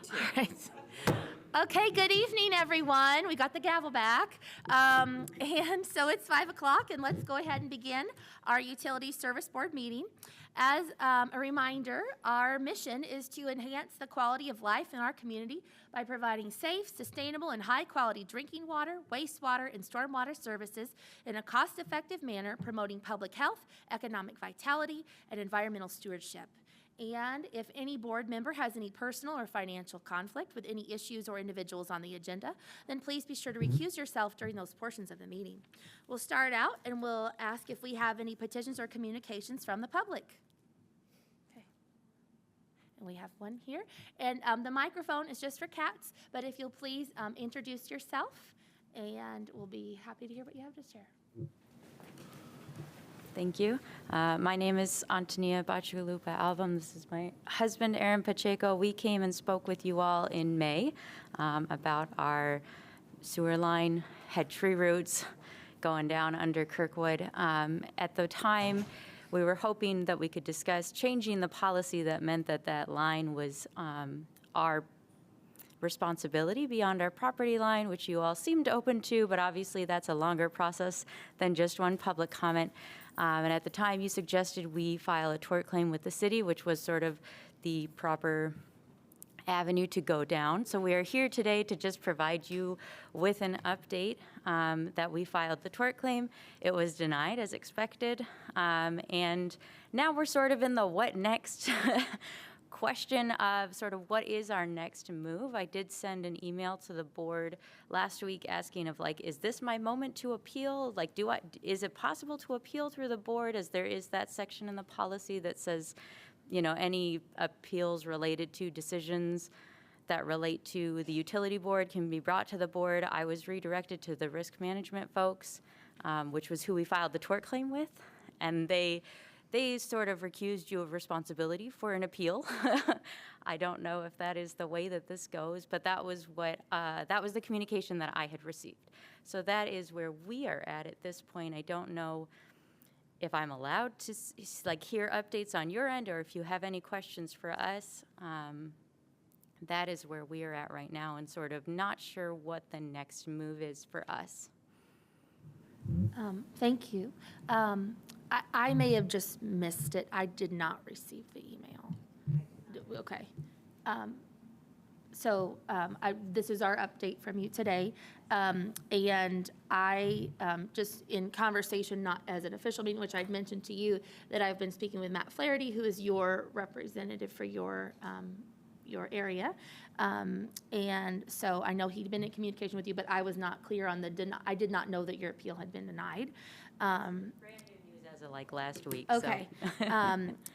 too. Right. Okay, good evening, everyone. We got the gavel back. And so it's 5 o'clock, and let's go ahead and begin our Utility Service Board meeting. As a reminder, our mission is to enhance the quality of life in our community by providing safe, sustainable, and high-quality drinking water, wastewater, and stormwater services in a cost-effective manner, promoting public health, economic vitality, and environmental stewardship. And if any board member has any personal or financial conflict with any issues or individuals on the agenda, then please be sure to recuse yourself during those portions of the meeting. We'll start out and we'll ask if we have any petitions or communications from the public. Okay. And we have one here. And the microphone is just for cats, but if you'll please introduce yourself, and we'll be happy to hear what you have to share. Thank you. My name is Antonia Bachulupa Album. This is my husband, Aaron Pacheco. We came and spoke with you all in May about our sewer line, had tree roots going down under Kirkwood. At the time, we were hoping that we could discuss changing the policy that meant that that line was our responsibility beyond our property line, which you all seemed open to, but obviously that's a longer process than just one public comment. And at the time, you suggested we file a tort claim with the city, which was sort of the proper avenue to go down. So we are here today to just provide you with an update that we filed the tort claim. It was denied as expected. And now we're sort of in the what next question of sort of what is our next move. I did send an email to the board last week asking of like, is this my moment to appeal? Like, is it possible to appeal through the board, as there is that section in the policy that says, you know, any appeals related to decisions that relate to the utility board can be brought to the board. I was redirected to the risk management folks, which was who we filed the tort claim with, and they sort of recused you of responsibility for an appeal. I don't know if that is the way that this goes, but that was what that was the communication that I had received. So that is where we are at this point. I don't know if I'm allowed to like hear updates on your end, or if you have any questions for us. That is where we are at right now, and sort of not sure what the next move is for us. Thank you. I may have just missed it. I did not receive the email. Okay. This is our update from you today. And I, just in conversation, not as an official meeting, which I'd mentioned to you, that I've been speaking with Matt Flaherty, who is your representative for your area. And so I know he'd been in communication with you, but I was not clear on I did not know that your appeal had been denied. Brand new news as of like last week. Okay. So.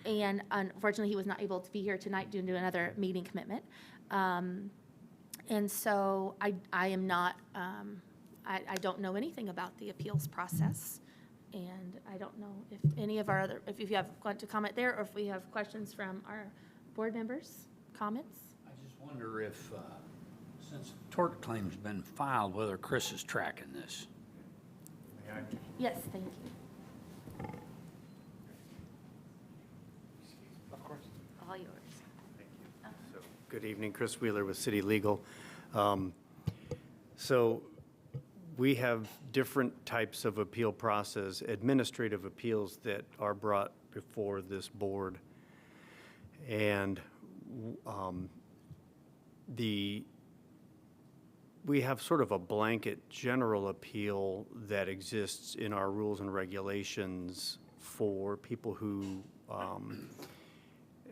And unfortunately, he was not able to be here tonight due to another meeting commitment. And so I am not, I don't know anything about the appeals process. And I don't know if any of our if you want to comment there, or if we have questions from our board members, comments. I just wonder if, since tort claim's been filed, whether Chris is tracking this. Yes, thank you. Of course. All yours. Thank you. So, good evening, Chris Wheeler with City Legal. So we have different types of appeal process, administrative appeals that are brought before this board. And we have sort of a blanket general appeal that exists in our rules and regulations for people who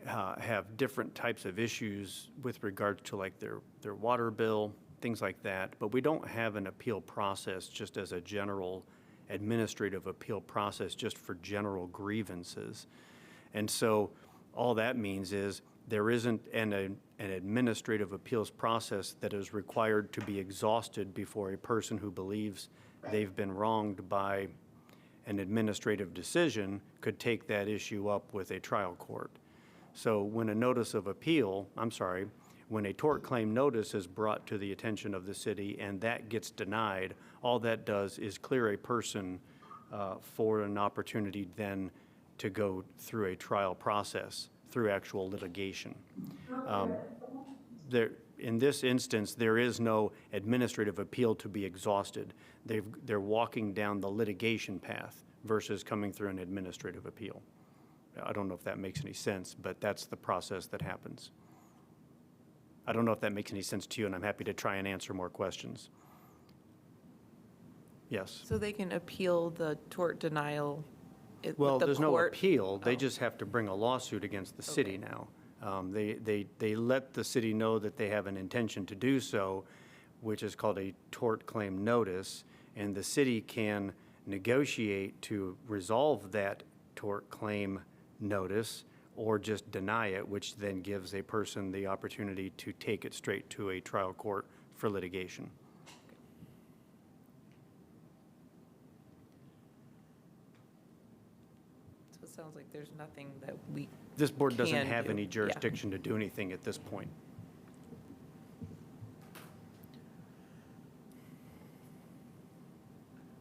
have different types of issues with regards to like their water bill, things like that. But we don't have an appeal process just as a general administrative appeal process just for general grievances. And so all that means is there isn't an administrative appeals process that is required to be exhausted before a person who believes they've been wronged by an administrative decision could take that issue up with a trial court. So when a notice of appeal, when a tort claim notice is brought to the attention of the city and that gets denied, all that does is clear a person for an opportunity then to go through a trial process, through actual litigation. in this instance, there is no administrative appeal to be exhausted. They're walking down the litigation path versus coming through an administrative appeal. I don't know if that makes any sense, but that's the process that happens. I don't know if that makes any sense to you, and I'm happy to try and answer more questions. Yes. So they can appeal the tort denial with Well, the there's no court? appeal. They Oh. just have to bring a lawsuit against the city Okay. now. They let the city know that they have an intention to do so, which is called a tort claim notice, and the city can negotiate to resolve that tort claim notice or just deny it, which then gives a person the opportunity to take it straight to a trial court for litigation. So it sounds like there's nothing that we, This board doesn't Can have do, any yeah. jurisdiction to do anything at this point.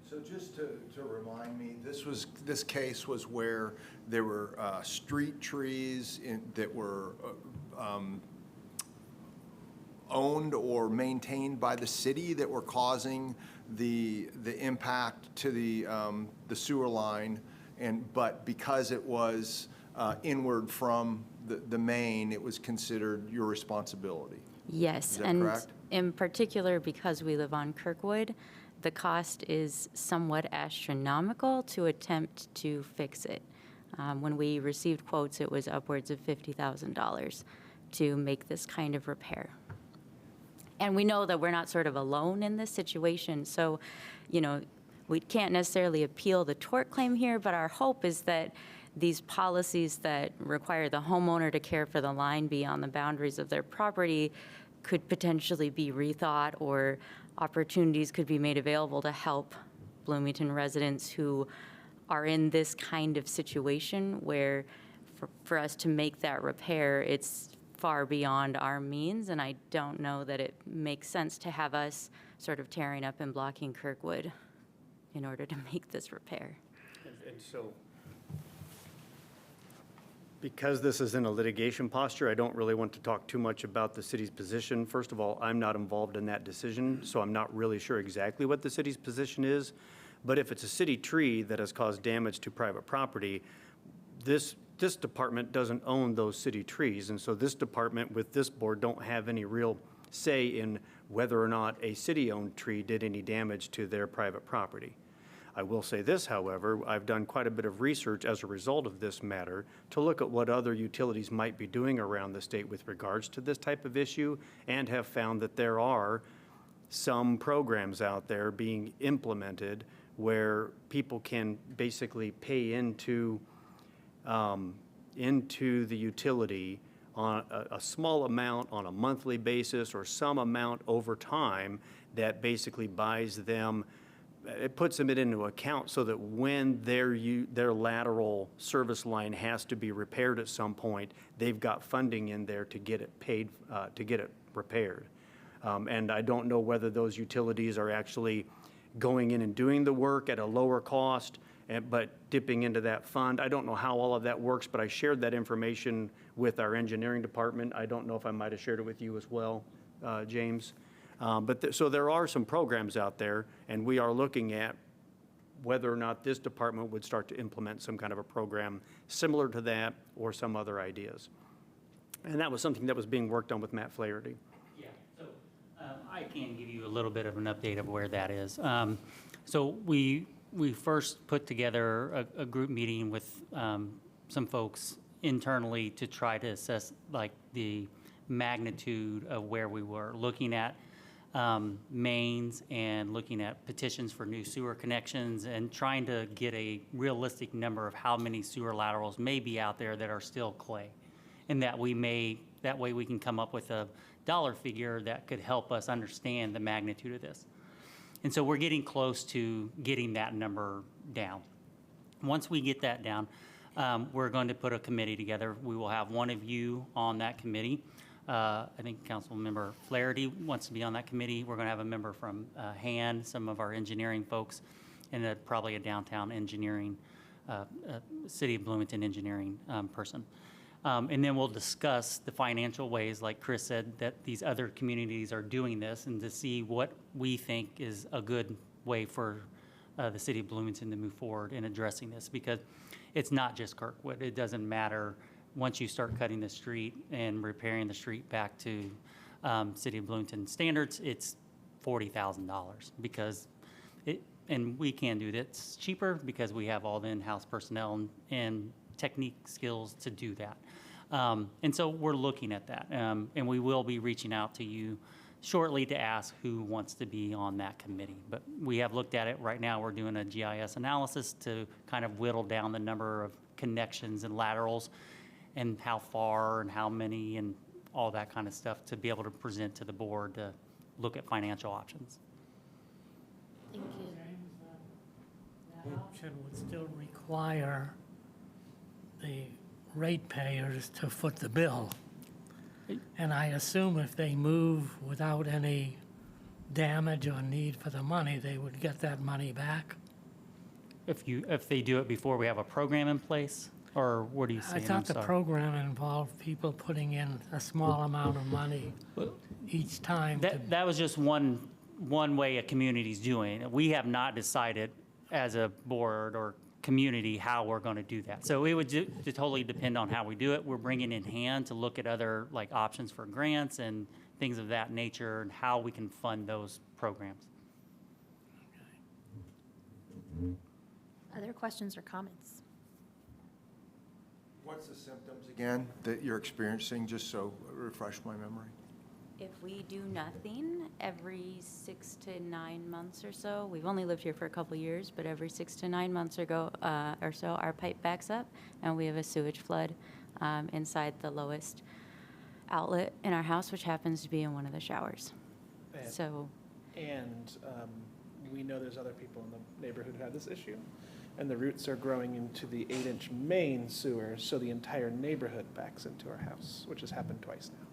So just to remind me, this case was where there were street trees that were owned or maintained by the city that were causing the impact to the sewer line, but because it was inward from the main, it was considered your responsibility. Yes, Is that and correct? in particular, because we live on Kirkwood, the cost is somewhat astronomical to attempt to fix it. When we received quotes, it was upwards of $50,000 to make this kind of repair. And we know that we're not sort of alone in this situation, so, you know, we can't necessarily appeal the tort claim here, but our hope is that these policies that require the homeowner to care for the line beyond the boundaries of their property could potentially be rethought, or opportunities could be made available to help Bloomington residents who are in this kind of situation where for us to make that repair, it's far beyond our means, and I don't know that it makes sense to have us sort of tearing up and blocking Kirkwood in order to make this repair. And so, because this is in a litigation posture, I don't really want to talk too much about the city's position. First of all, I'm not involved in that decision, so I'm not really sure exactly what the city's position is. But if it's a city tree that has caused damage to private property, this department doesn't own those city trees. And so this department with this board don't have any real say in whether or not a city-owned tree did any damage to their private property. I will say this, however, I've done quite a bit of research as a result of this matter to look at what other utilities might be doing around the state with regards to this type of issue, and have found that there are some programs out there being implemented where people can basically pay into the utility on a small amount on a monthly basis or some amount over time that basically buys them. It puts them into account so that when their lateral service line has to be repaired at some point, they've got funding in there to get it paid, to get it repaired. And I don't know whether those utilities are actually going in and doing the work at a lower cost, but dipping into that fund. I don't know how all of that works, but I shared that information with our engineering department. I don't know if I might have shared it with you as well, James. So there are some programs out there, and we are looking at whether or not this department would start to implement some kind of a program similar to that or some other ideas. And that was something that was being worked on with Matt Flaherty. Yeah, so I can give you a little bit of an update of where that is. So we first put together a group meeting with some folks internally to try to assess like the magnitude of where we were, looking at mains and looking at petitions for new sewer connections and trying to get a realistic number of how many sewer laterals may be out there that are still clay. And that way we can come up with a dollar figure that could help us understand the magnitude of this. And so we're getting close to getting that number down. Once we get that down, we're going to put a committee together. We will have one of you on that committee. I think Councilmember Flaherty wants to be on that committee. We're going to have a member from Han, some of our engineering folks, and probably a downtown engineering, City of Bloomington engineering person. And then we'll discuss the financial ways, like Chris said, that these other communities are doing this, and to see what we think is a good way for the city of Bloomington to move forward in addressing this, because it's not just Kirkwood. It doesn't matter, once you start cutting the street and repairing the street back to city of Bloomington standards, it's $40,000, because and we can do that. It's cheaper because we have all the in-house personnel and technique skills to do that. And so we're looking at that. And we will be reaching out to you shortly to ask who wants to be on that committee. But we have looked at it. Right now, we're doing a GIS analysis to kind of whittle down the number of connections and laterals and how far and how many and all that kind of stuff to be able to present to the board to look at financial options. Thank you. That option would still require the ratepayers to foot the bill. And I assume if they move without any damage or need for the money, they would get that money back. If they do it before we have a program in place, or what are you I saying? I'm thought the sorry. program involved people putting in a small amount of money each time. That was just one way a community's doing it. We have not decided as a board or community how we're going to do that. So it would totally depend on how we do it. We're bringing in hand to look at other like options for grants and things of that nature and how we can fund those programs. Other questions or comments? What's the symptoms again that you're experiencing, just so refresh my memory? If we do nothing, every 6 to 9 months or so, we've only lived here for a couple years, but every 6 to 9 months or so, our pipe backs up and we have a sewage flood inside the lowest outlet in our house, which happens to be in one of the showers. And- So, And we know there's other people in the neighborhood who have this issue, and the roots are growing into the 8-inch main sewer, so the entire neighborhood backs into our house, which has happened twice now.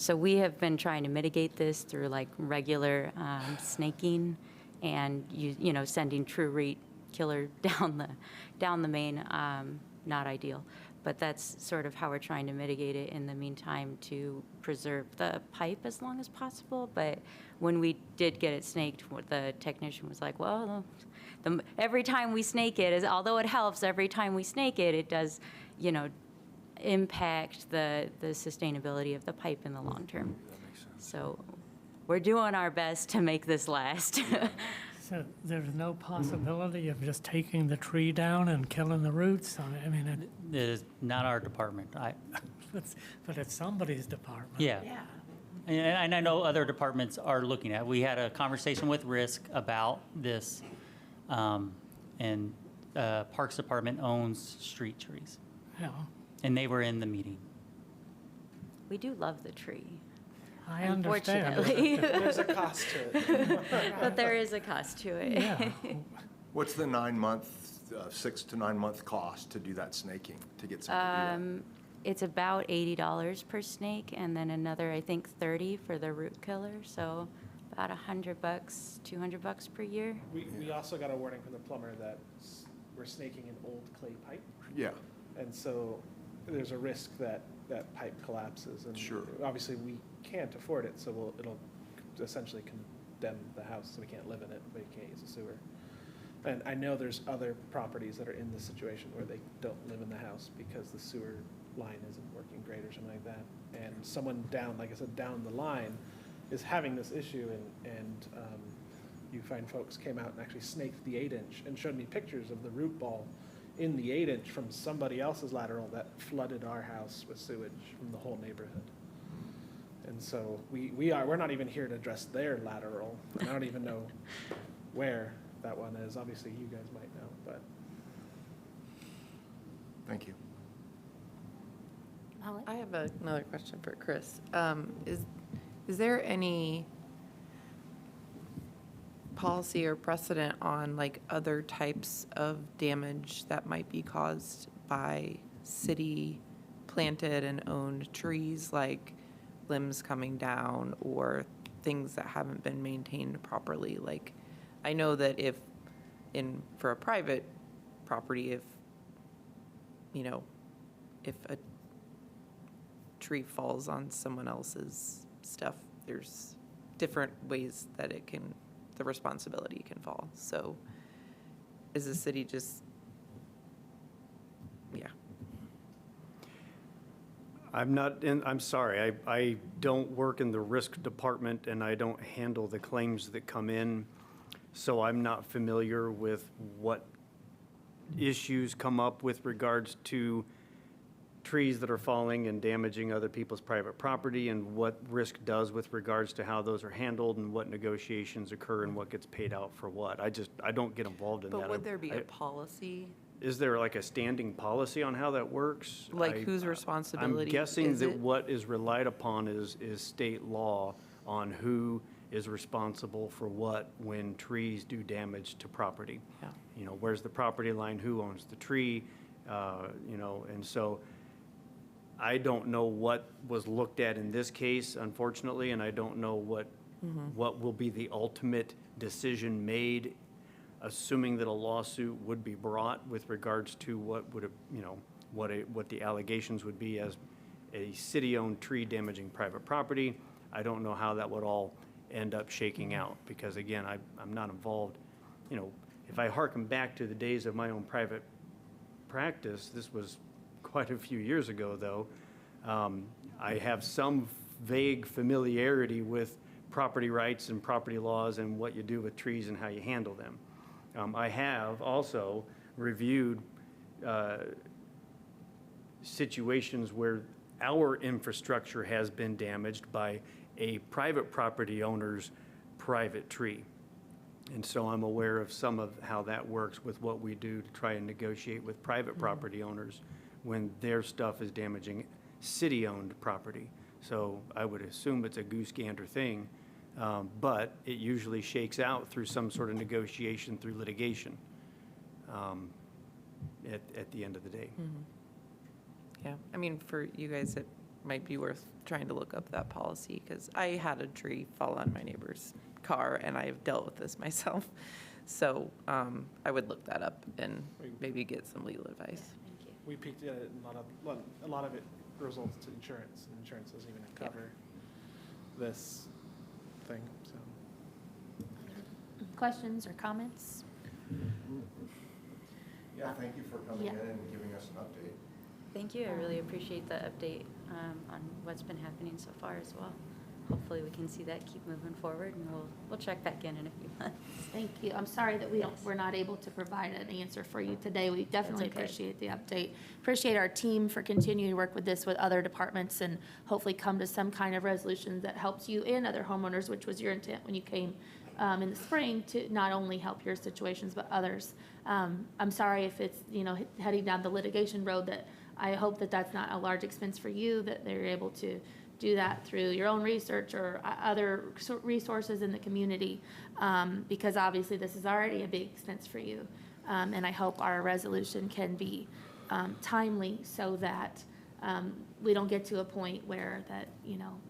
so we have been trying to mitigate this through like regular snaking and sending true root killer down the main. Not ideal, but that's sort of how we're trying to mitigate it in the meantime to preserve the pipe as long as possible. But when we did get it snaked, the technician was like, well, every time we snake it, although it helps, every time we snake it, it does, impact the sustainability of the pipe in the long term. So we're doing our best to make this last. So there's no possibility of just taking the tree down and killing the roots on it? I mean, It is not our department. but it's somebody's department. Yeah. And I know other departments are looking at it. We had a conversation with Risk about this, and Parks Department owns street trees, Yeah, and they were in the meeting. We do love the tree, I understand. unfortunately. There's a cost to it. But there is a cost to it. Yeah, What's the 6 to 9 month cost to do that snaking, to get somebody to do that? It's about $80 per snake, and then another, I think, $30 for the root killer. So about $100, $200 per year. We also got a warning from the plumber that we're snaking an old clay pipe, Yeah, and so there's a risk that that pipe collapses. And Sure. obviously, we can't afford it, so it'll essentially condemn the house, so we can't live in it, but we can't use the sewer. And I know there's other properties that are in this situation where they don't live in the house because the sewer line isn't working great or something like that. And someone down, like I said, down the line is having this issue, and you find folks came out and actually snaked the 8-inch and showed me pictures of the root ball in the 8-inch from somebody else's lateral that flooded our house with sewage from the whole neighborhood. And so we're not even here to address their lateral. I don't even know where that one is. Obviously, you guys might know, but. thank you. Molly? I have another question for Chris. Is there any policy or precedent on like other types of damage that might be caused by city planted and owned trees, like limbs coming down or things that haven't been maintained properly? Like, I know that for a private property, if, if a tree falls on someone else's stuff, there's different ways that the responsibility can fall. So is the city just, yeah. I'm sorry, I don't work in the risk department and I don't handle the claims that come in. So I'm not familiar with what issues come up with regards to trees that are falling and damaging other people's private property and what risk does with regards to how those are handled and what negotiations occur and what gets paid out for what. I don't get involved in that. But would there be a policy? Is there like a standing policy on how that works? Like whose responsibility I'm guessing is that it? what is relied upon is state law on who is responsible for what when trees do damage to property. Yeah. You know, where's the property line, who owns the tree, you know, and so I don't know what was looked at in this case, unfortunately, and I don't know what will be the ultimate decision made, assuming that a lawsuit would be brought with regards to what would, you know, what the allegations would be as a city-owned tree damaging private property. I don't know how that would all end up shaking out, because again, I'm not involved. You know, if I hearken back to the days of my own private practice, this was quite a few years ago, though. I have some vague familiarity with property rights and property laws and what you do with trees and how you handle them. I have also reviewed situations where our infrastructure has been damaged by a private property owner's private tree. And so I'm aware of some of how that works with what we do to try and negotiate with private property owners when their stuff is damaging city-owned property. So I would assume it's a goose gander thing, but it usually shakes out through some sort of negotiation through litigation at the end of the day. Yeah, I mean, for you guys, it might be worth trying to look up that policy, because I had a tree fall on my neighbor's car, and I have dealt with this myself. So I would look that up and maybe get some legal advice. Thank you. We peeked at it, and a lot of it results to insurance, and insurance doesn't even cover this thing, so. Questions or comments? Yeah, thank you for coming Yeah. in and giving us an update. Thank you. I really appreciate the update on what's been happening so far as well. Hopefully, we can see that keep moving forward, and we'll check back in a few months. Thank you. I'm sorry that we're not able to provide an answer for you today. We definitely okay. appreciate the update. Appreciate our team for continuing to work with this with other departments and hopefully come to some kind of resolution that helps you and other homeowners, which was your intent when you came in the spring, to not only help your situations but others. I'm sorry if it's, you know, heading down the litigation road. That I hope that that's not a large expense for you, that they're able to do that through your own research or other resources in the community, because obviously this is already a big expense for you. And I hope our resolution can be timely so that we don't get to a point where that, you know,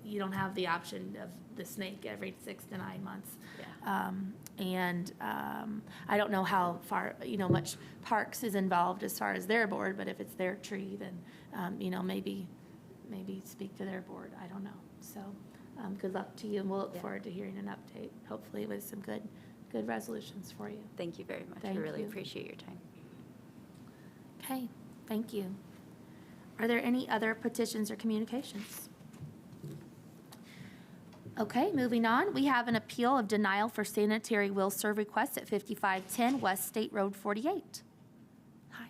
you don't have the option of the snake every 6 to 9 months. Yeah. I don't know how far, you know, much Parks is involved as far as their board, but if it's their tree, then, you know, maybe speak to their board. I don't know. So good luck to you, and we'll look forward to hearing an update, hopefully with some good resolutions for you. Thank you very much. Thank I really you. appreciate your time. Okay, thank you. Are there any other petitions or communications? Okay, moving on. We have an appeal of denial for sanitary will serve request at 5510 West State Road 48. Hi,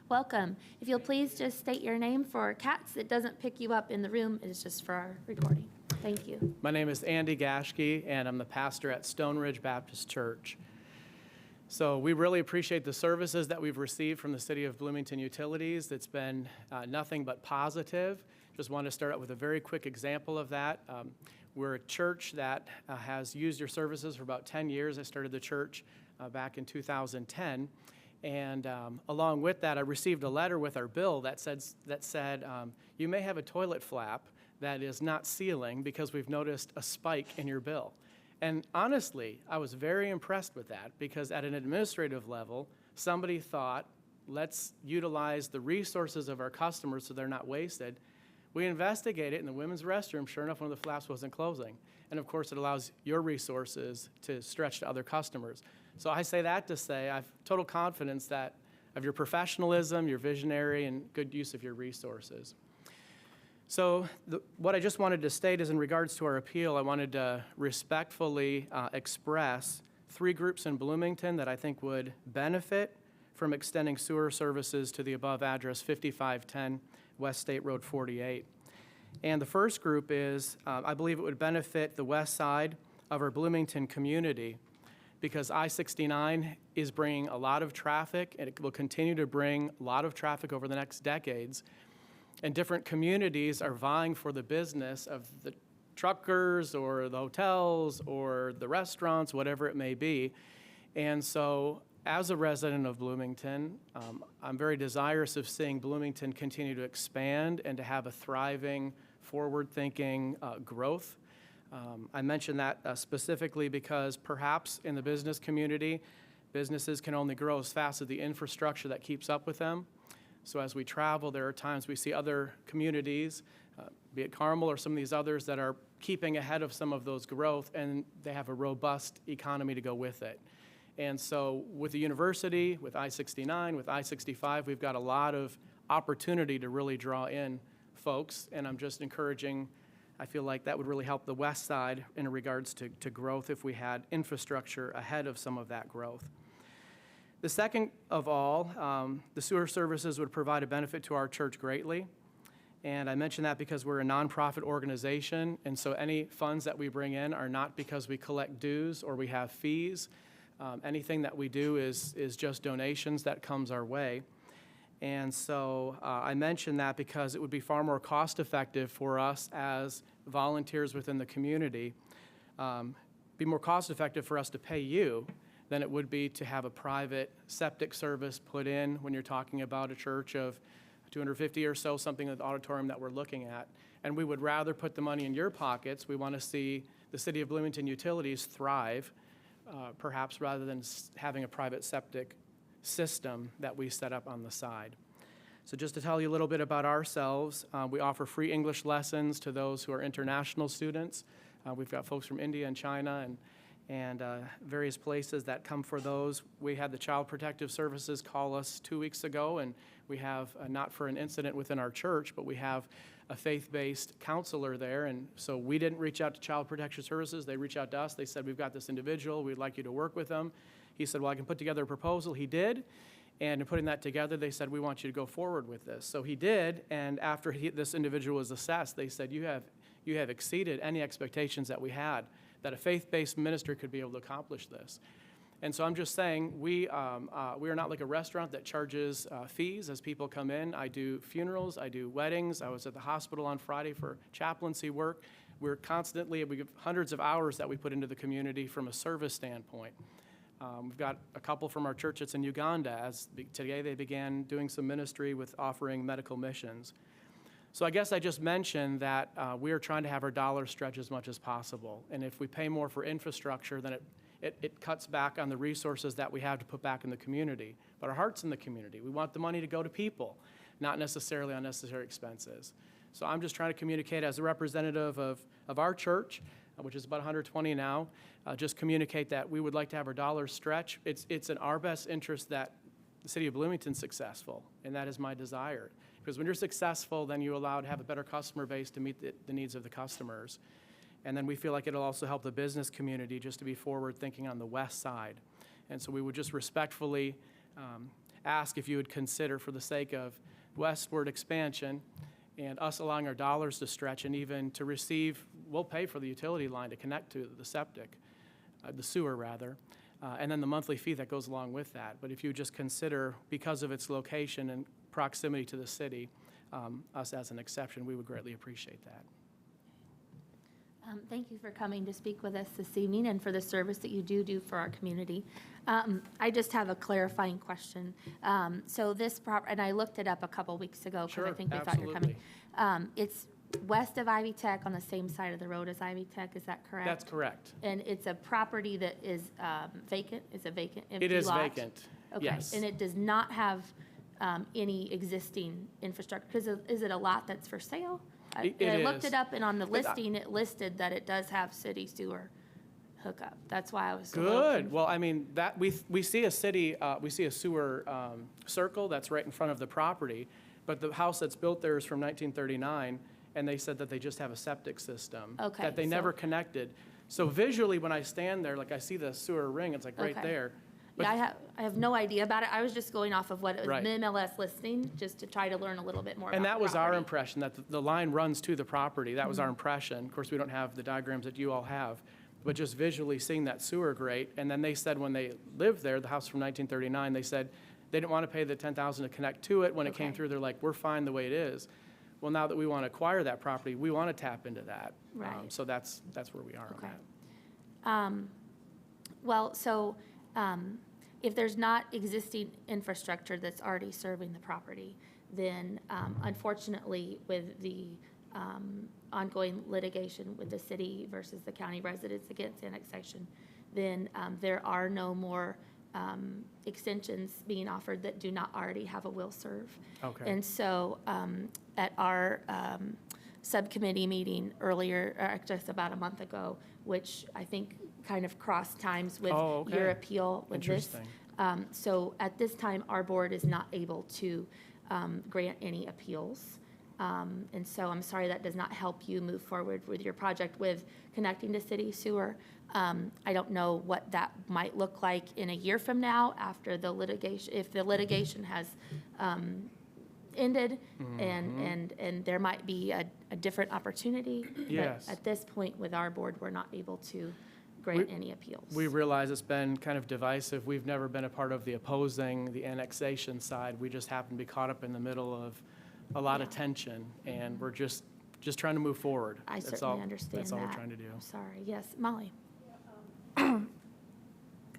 welcome. If you'll please just state your name for cats. It doesn't pick you up in the room. It's just for our recording. Thank you. My name is Andy Gashke, and I'm the pastor at Stone Ridge Baptist Church. So we really appreciate the services that we've received from the City of Bloomington Utilities. It's been nothing but positive. Just want to start out with a very quick example of that. We're a church that has used your services for about 10 years. I started the church back in 2010. And along with that, I received a letter with our bill that said, you may have a toilet flap that is not sealing because we've noticed a spike in your bill. And honestly, I was very impressed with that, because at an administrative level, somebody thought, let's utilize the resources of our customers so they're not wasted. We investigate it in the women's restroom. Sure enough, one of the flaps wasn't closing. And of course, it allows your resources to stretch to other customers. So I say that to say I have total confidence that of your professionalism, your visionary, and good use of your resources. So what I just wanted to state is in regards to our appeal, I wanted to respectfully express 3 groups in Bloomington that I think would benefit from extending sewer services to the above address, 5510 West State Road 48. And the first group is, I believe it would benefit the west side of our Bloomington community because I-69 is bringing a lot of traffic, and it will continue to bring a lot of traffic over the next decades. And different communities are vying for the business of the truckers or the hotels or the restaurants, whatever it may be. And so as a resident of Bloomington, I'm very desirous of seeing Bloomington continue to expand and to have a thriving, forward-thinking growth. I mention that specifically because perhaps in the business community, businesses can only grow as fast as the infrastructure that keeps up with them. So as we travel, there are times we see other communities, be it Carmel or some of these others, that are keeping ahead of some of those growth, and they have a robust economy to go with it. And so with the university, with I-69, with I-65, we've got a lot of opportunity to really draw in folks, and I'm just encouraging, I feel like that would really help the west side in regards to growth if we had infrastructure ahead of some of that growth. The second of all, the sewer services would provide a benefit to our church greatly. And I mention that because we're a nonprofit organization, and so any funds that we bring in are not because we collect dues or we have fees. Anything that we do is just donations that comes our way. And so I mention that because it would be far more cost-effective for us as volunteers within the community, be more cost-effective for us to pay you than it would be to have a private septic service put in when you're talking about a church of 250 or so, something in the auditorium that we're looking at. And we would rather put the money in your pockets. We want to see the City of Bloomington utilities thrive, perhaps rather than having a private septic system that we set up on the side. So just to tell you a little bit about ourselves, we offer free English lessons to those who are international students. We've got folks from India and China and various places that come for those. We had the Child Protective Services call us 2 weeks ago, and we have, not for an incident within our church, but we have a faith-based counselor there, and so we didn't reach out to Child Protection Services. They reached out to us. They said, we've got this individual. We'd like you to work with them. He said, well, I can put together a proposal. He did, and in putting that together, they said, we want you to go forward with this. So he did, and after this individual was assessed, they said, you have exceeded any expectations that we had, that a faith-based ministry could be able to accomplish this. And so I'm just saying, we are not like a restaurant that charges fees as people come in. I do funerals, I do weddings. I was at the hospital on Friday for chaplaincy work. We have hundreds of hours that we put into the community from a service standpoint. We've got a couple from our church that's in Uganda. Today they began doing some ministry with offering medical missions. So I guess I just mentioned that we are trying to have our dollars stretch as much as possible. And if we pay more for infrastructure, then it cuts back on the resources that we have to put back in the community. But our heart's in the community. We want the money to go to people, not necessarily unnecessary expenses. So I'm just trying to communicate as a representative of our church, which is about 120 now, just communicate that we would like to have our dollars stretch. It's in our best interest that the City of Bloomington's successful, and that is my desire. Because when you're successful, then you allow to have a better customer base to meet the needs of the customers. And then we feel like it'll also help the business community just to be forward thinking on the west side. And so we would just respectfully ask if you would consider, for the sake of westward expansion and us allowing our dollars to stretch and even to receive, we'll pay for the utility line to connect to the septic, the sewer rather, and then the monthly fee that goes along with that. But if you just consider, because of its location and proximity to the city, us as an exception, we would greatly appreciate that. Thank you for coming to speak with us this evening and for the service that you do for our community. I just have a clarifying question. So this and I looked it up a couple weeks ago because I think they thought you were coming. It's west of Ivy Tech on the same side of the road as Ivy Tech, is that correct? That's correct. And it's a property that is vacant? It's a vacant, empty lot? It is vacant, Okay. yes. And it does not have any existing infrastructure? Because is it a lot that's for sale? It I looked is. it up, and on the listing, it listed that it does have city sewer hookup. That's why I was a little Good. confused. Well, I mean, that, we see a city, we see a sewer circle that's right in front of the property, but the house that's built there is from 1939, and they said that they just have a septic system. Okay, That they so- never connected. So visually, when I stand there, like I see the sewer ring, it's like right Okay. there. But Yeah, I have no idea about it. I was just going off of what it was, Right. the MLS listing, just to try to learn a little bit more about And the that was our property. impression, that the line runs to the property. That was our Mm-hmm. impression. Of course, we don't have the diagrams that you all have, but just visually seeing that sewer grate. And then they said when they lived there, the house from 1939, they said they didn't want to pay the $10,000 to connect to it. When it came Okay. through, they're like, we're fine the way it is. Well, now that we want to acquire that property, we want to tap into that. Right. So that's where we are on Okay. that. Well, so if there's not existing infrastructure that's already serving the property, then unfortunately, with the ongoing litigation with the city versus the county residents against annexation, then there are no more extensions being offered that do not already have a will serve. Okay. And so at our subcommittee meeting earlier, just about a month ago, which I think kind of crossed times with Oh, okay. your appeal with this. Interesting. So at this time, our board is not able to grant any appeals. And so I'm sorry that does not help you move forward with your project with connecting to city sewer. I don't know what that might look like in a year from now after the litigation, if the litigation has ended and there might be a different opportunity. Yes. But at this point with our board, we're not able to grant any appeals. We realize it's been kind of divisive. We've never been a part of the opposing, the annexation side. We just happen to be caught up in the middle of a lot of tension, and we're just trying to move forward. I That's certainly all- understand that. That's all we're trying to do. I'm sorry. Yes, Molly?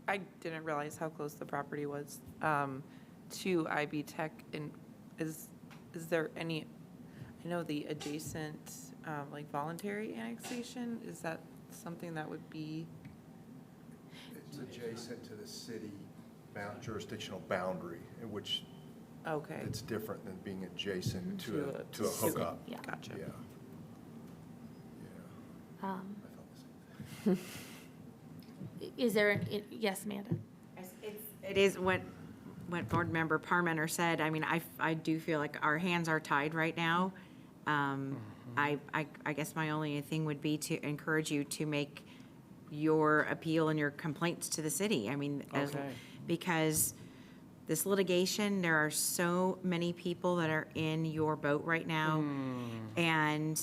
I didn't realize how close the property was to IB Tech. And is there any, I know the adjacent, like voluntary annexation, is that something that would be? It's adjacent to the city jurisdictional boundary, in which Okay. it's different than being adjacent to To a a city. hookup. Yeah. Gotcha. Yeah. Yeah. Um, I felt the same. Is there, yes, Amanda? It is what Board Member Parmenter said. I mean, I do feel like our hands are tied right now. I guess my only thing would be to encourage you to make your appeal and your complaints to the city. I mean, Okay. because this litigation, there are so many people that are in your boat right now. And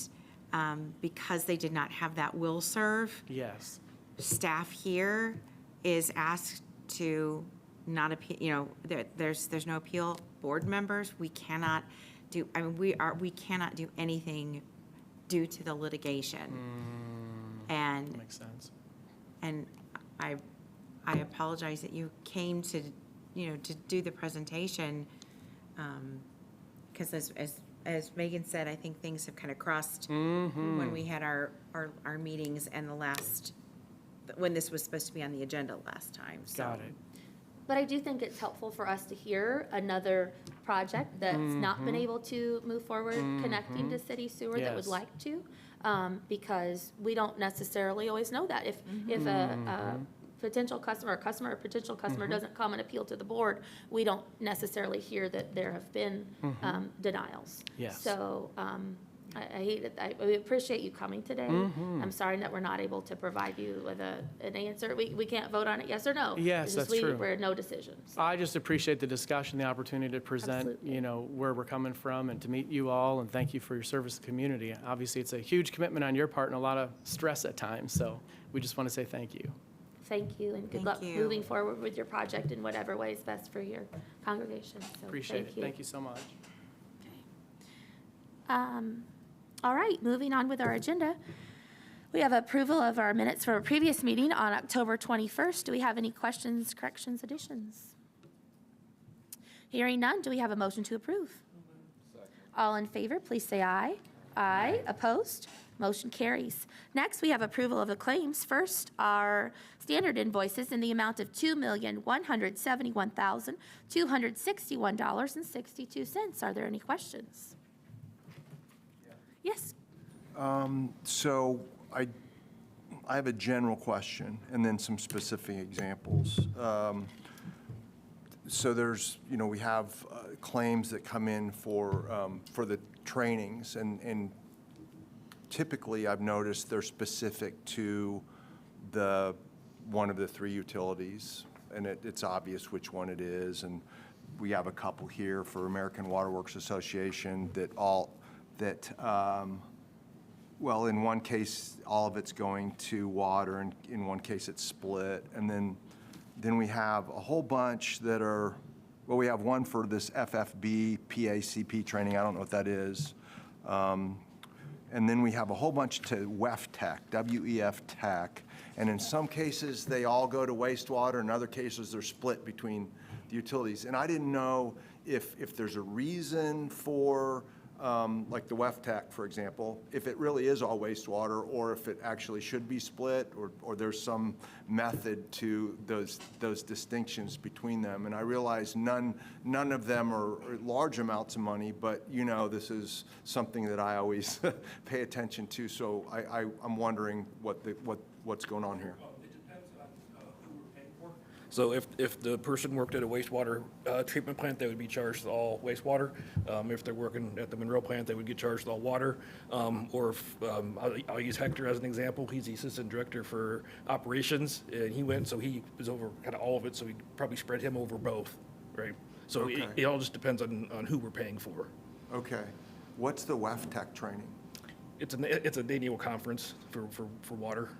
because they did not have that will serve, Yes. staff here is asked to not appeal, there's no appeal. Board members, we cannot do, I mean, we cannot do anything due to the litigation. And, Makes sense. and I apologize that you came to, to do the presentation. Because as Megan said, I think things have kind of crossed when we had our meetings and when this was supposed to be on the agenda last time, so. Got it. But I do think it's helpful for us to hear another project that's not been able to move forward, connecting to city sewer that would Yes. like to, because we don't necessarily always know that. If a potential customer, or potential customer doesn't come and appeal to the board, we don't necessarily hear that there have been denials. Yes. So I hate it. I appreciate you coming today. I'm sorry that we're not able to provide you with an answer. We can't vote on it, yes or no. Yes, It's just that's true. We're no decisions. I just appreciate the discussion, the opportunity to present, Absolutely. where we're coming from and to meet you all, and thank you for your service to the community. Obviously, it's a huge commitment on your part and a lot of stress at times, so we just want to say thank you. Thank you, and good Thank luck you. moving forward with your project in whatever way is best for your congregation. So Appreciate it. Thank you so much. All right, moving on with our agenda. We have approval of our minutes for a previous meeting on October 21st. Do we have any questions, corrections, additions? Hearing none, do we have a motion to approve? All in favor, please say aye. Aye. Opposed? Motion carries. Next, we have approval of the claims. First are standard invoices in the amount of $2,171,261.62. Are there any questions? Yes. So I have a general question and then some specific examples. So there's, we have claims that come in for the trainings, and typically I've noticed they're specific to one of the three utilities, and it's obvious which one it is. And we have a couple here for American Water Works Association well, in one case, all of it's going to water, and in one case, it's split. And then we have a whole bunch that are, we have one for this FFB PACP training. I don't know what that is. And then we have a whole bunch to WEF Tech, WEF Tech. And in some cases, they all go to wastewater. In other cases, they're split between the utilities. And I didn't know if there's a reason for, like the WEF Tech, for example, if it really is all wastewater, or if it actually should be split, or there's some method to those distinctions between them. And I realize none of them are large amounts of money, but this is something that I always pay attention to. So I'm wondering what's going on here. So if the person worked at a wastewater treatment plant, they would be charged all wastewater. If they're working at the Monroe plant, they would get charged all water. Or if, I'll use Hector as an example. He's the assistant director for operations, and he was over kind of all of it, so we probably spread him over both, right? So Okay. it all just depends on who we're paying for. Okay. What's the WEF Tech training It's an annual conference for water.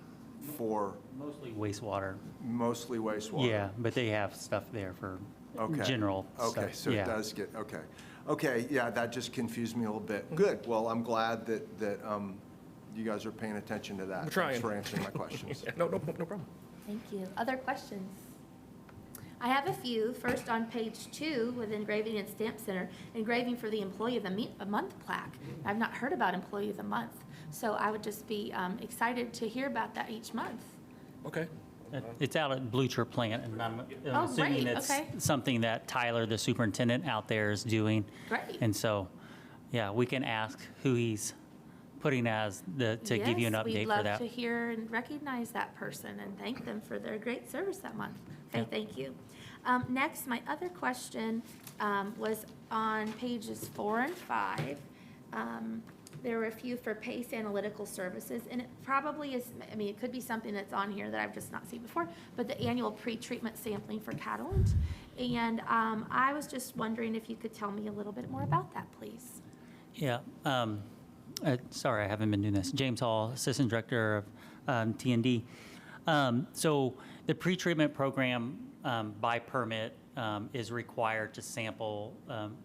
for? Mostly wastewater. Mostly wastewater? Yeah, but they have stuff there for Okay. general stuff. Okay, so Yeah. it does get, okay. Okay, yeah, that just confused me a little bit. Good, well, I'm glad that you guys are paying attention to that. We're trying. Thanks for answering my questions. Yeah, no problem. Thank you. Other questions? I have a few. First, on page 2, with engraving and stamp center, engraving for the Employee of the Month plaque. I've not heard about Employee of the Month, so I would just be excited to hear about that each month. Okay. It's out at Blucher Plant, and I'm Oh, assuming great, it's okay. something that Tyler, the superintendent out there, is doing. Great. And so, yeah, we can ask who he's putting as to give you an Yes, we'd update for love that. to hear and recognize that person and thank them for their great service that month. Okay, Yeah. thank you. Next, my other question was on pages 4 and 5. There were a few for PACE Analytical Services, and it probably is, it could be something that's on here that I've just not seen before, but the annual pre-treatment sampling for Catalent. And I was just wondering if you could tell me a little bit more about that, please. Yeah, sorry, I haven't been doing this. James Hall, Assistant Director of T&D. So the pretreatment program by permit is required to sample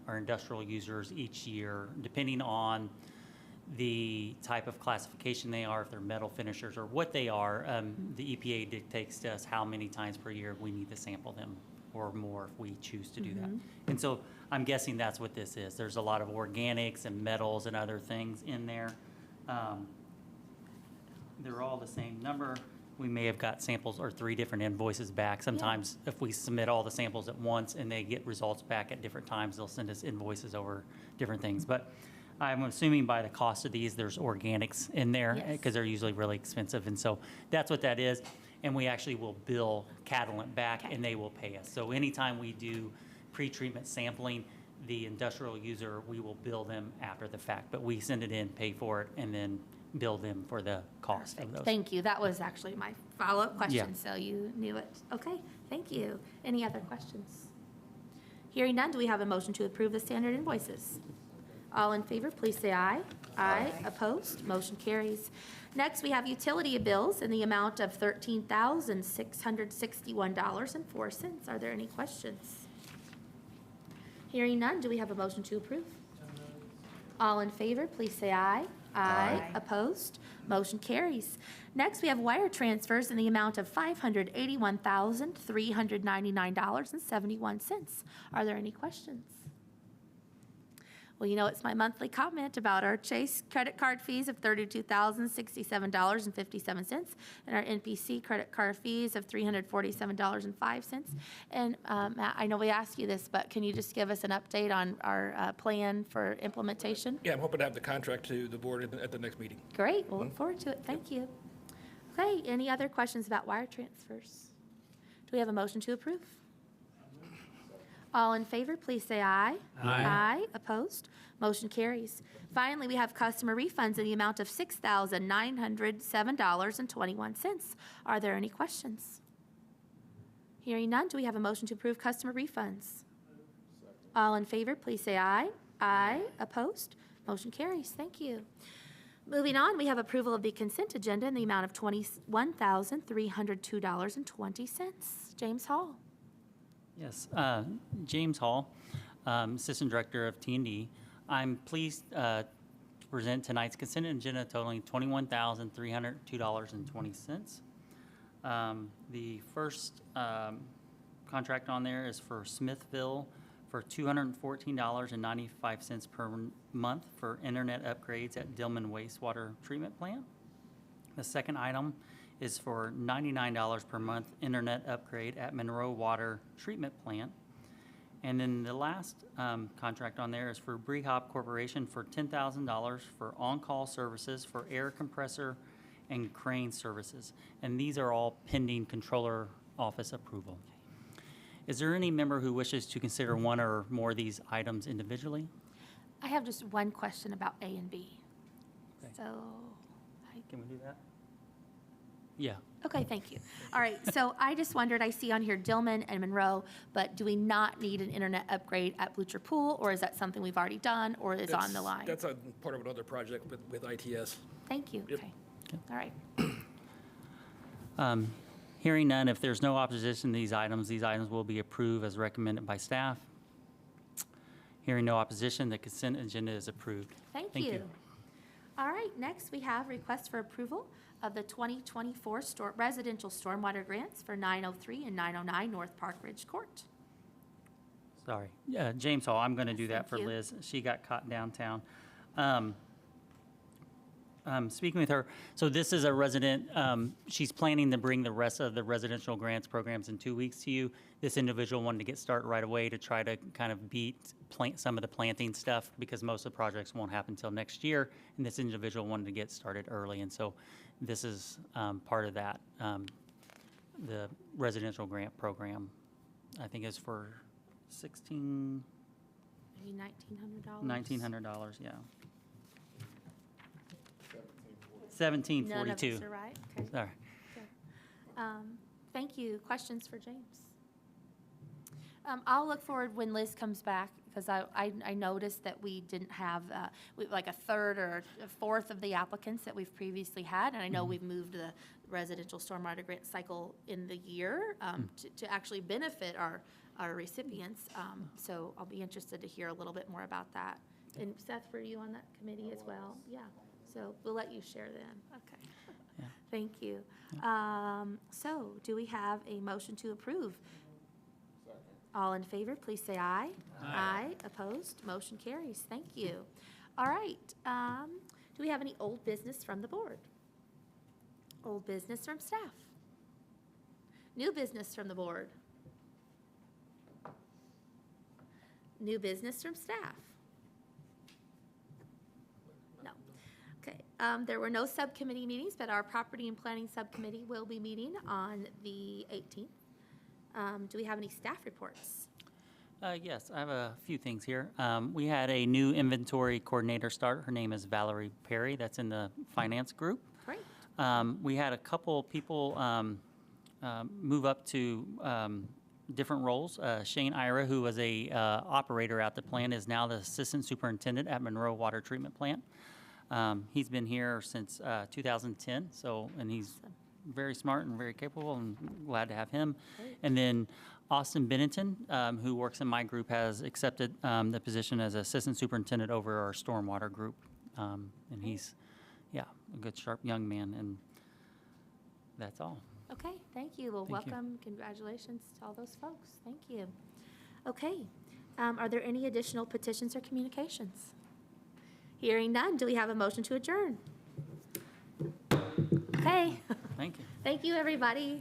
our industrial users each year, depending on the type of classification they are, if they're metal finishers or what they are. The EPA dictates to us how many times per year we need to sample them, or more if we choose to do that. And so I'm guessing that's what this is. There's a lot of organics and metals and other things in there. They're all the same number. We may have got samples or 3 different invoices back. Sometimes if we submit all the samples at once and they get results back at different times, they'll send us invoices over different things. But I'm assuming by the cost of these, there's organics in there, Yes. because they're usually really expensive. And so that's what that is. And we actually will bill Catalent back, Okay. and they will pay us. So anytime we do pre-treatment sampling, the industrial user, we will bill them after the fact. But we send it in, pay for it, and then bill them for the cost of those. Thank you. That was actually my follow-up question, Yeah. so you knew it. Okay, thank you. Any other questions? Hearing none, do we have a motion to approve the standard invoices? All in favor, please say aye. Aye. Opposed? Motion carries. Next, we have utility bills in the amount of $13,661.04. Are there any questions? Hearing none, do we have a motion to approve? All in favor, please say aye. Aye. Opposed? Motion carries. Next, we have wire transfers in the amount of $581,399.71. Are there any questions? Well, you know, it's my monthly comment about our Chase credit card fees of $32,067.57 and our NPC credit card fees of $347.05. And Matt, I know we asked you this, but can you just give us an update on our plan for implementation? Yeah, I'm hoping to have the contract to the board at the next meeting. Great, we'll look forward to it. Thank you. Okay, any other questions about wire transfers? Do we have a motion to approve? All in favor, please say aye. Aye. Opposed? Motion carries. Finally, we have customer refunds in the amount of $6,907.21. Are there any questions? Hearing none, do we have a motion to approve customer refunds? All in favor, please say aye. Aye. Opposed? Motion carries. Thank you. Moving on, we have approval of the consent agenda in the amount of $21,302.20. James Hall. Yes, James Hall, Assistant Director of T&D. I'm pleased to present tonight's consent agenda totaling $21,302.20. The first contract on there is for Smithville for $214.95 per month for internet upgrades at Dillman Wastewater Treatment Plant. The second item is for $99 per month internet upgrade at Monroe Water Treatment Plant. And then the last contract on there is for Brehop Corporation for $10,000 for on-call services for air compressor and crane services. And these are all pending controller office approval. Is there any member who wishes to consider one or more of these items individually? I have just one question about A and B. Okay. So, Can we do that? Yeah. okay, thank you. All right, so I just wondered, I see on here Dillman and Monroe, but do we not need an internet upgrade at Blucher Pool, or is that something we've already done, or is on the line? That's a part of another project with ITS. Thank you. Yep. Okay. All right. Hearing none, if there's no opposition to these items will be approved as recommended by staff. Hearing no opposition, the consent agenda is approved. Thank you. All right, next we have request for approval of the 2024 residential stormwater grants for 903 and 909 North Park Ridge Court. Sorry. James Hall, I'm going to do that Thank for you. Liz. She got caught downtown. Speaking with her, so this is a resident, she's planning to bring the rest of the residential grants programs in 2 weeks to you. This individual wanted to get started right away to try to kind of beat some of the planting stuff because most of the projects won't happen until next year. And this individual wanted to get started early. And so this is part of that. The residential grant program, I think is for Maybe $1,900. $1,900, yeah. 1742. None of us are right. Okay. Sorry. Thank you. Questions for James? I'll look forward when Liz comes back, because I noticed that we didn't have like a third or a fourth of the applicants that we've previously had, and I know we've moved the residential stormwater grant cycle in the year to actually benefit our recipients. So I'll be interested to hear a little bit more about that. And Seth, were you on that committee as well? Yeah. So we'll let you share then. Okay. Yeah. Thank you. So do we have a motion to approve? All in favor, please say aye. Aye. Opposed? Motion carries. Thank you. All right. Do we have any old business from the board? Old business from staff? New business from the board? New business from staff? No. Okay. There were no subcommittee meetings, but our property and planning subcommittee will be meeting on the 18th. Do we have any staff reports? Yes, I have a few things here. We had a new inventory coordinator start. Her name is Valerie Perry. That's in the finance group. Great. We had a couple people move up to different roles. Shane Ira, who was a operator at the plant, is now the assistant superintendent at Monroe Water Treatment Plant. He's been here since 2010, and he's very smart and very capable, and glad to have him. Great. And then Austin Bennington, who works in my group, has accepted the position as assistant superintendent over our stormwater group. And he's, a good, sharp young man, and that's all. Okay, thank you. Well, Thank you. welcome, congratulations to all those folks. Thank you. Okay, Are there any additional petitions or communications? Hearing none, do we have a motion to adjourn? Okay. Thank you. Thank you, everybody.